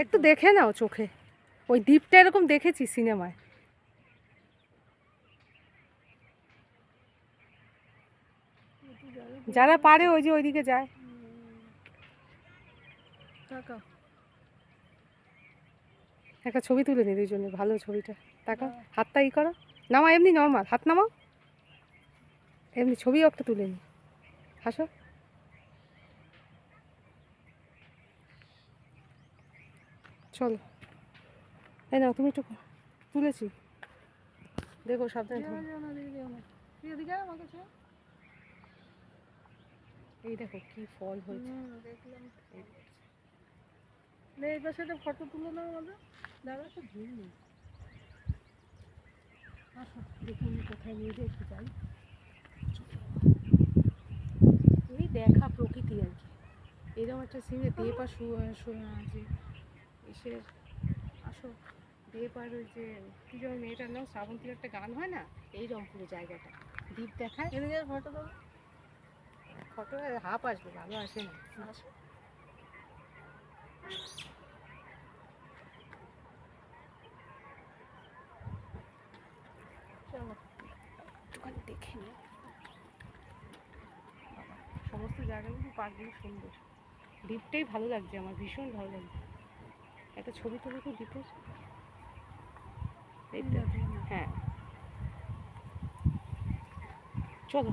একটু দেখে নাও চোখে, ওই দ্বীপটা এরকম দেখেছি সিনেমায়। যারা পারে ওই যে ওইদিকে যায়। একটা ছবি তুলে নি দুজনে, ভালো ছবিটা। তাকাও, হাতটা ই করো, নামা এমনি নর্মাল, হাত নামাও, এমনি ছবিও একটা তুলে নি, হাসো। চলো, এই নাও তুমি একটু তুলেছি, দেখো সাবধানে। এই দেখো কি ফল হয়েছে। এই পাশে একটা ফটো তুলে নাও আমাদের, দাঁড়া তো ভিড় নেই। আসো দেখুন কোথায় নিয়ে যেয়ে একটু যাই। এই দেখা প্রকৃতি আর কি, এরকম একটা সিনে দেব আর আছে এসের। আসো দেব আর ওই যে কি যেন মেয়েটার নাম, শ্রাবন্তীর একটা গান হয় না, এইরকম পুরো জায়গাটা দ্বীপ দেখায়। এদিকে ফটো দাও, ফটো হাফ আসবে, ভালো আসে না। আসো চলো একটুখানি দেখে নিই। সমস্ত জায়গাগুলো পার্কগুলো সুন্দর, দ্বীপটাই ভালো লাগছে আমার, ভীষণ ভালো লাগছে। একটা ছবি তুলে তো দ্বীপের, এইটা হ্যাঁ চলো।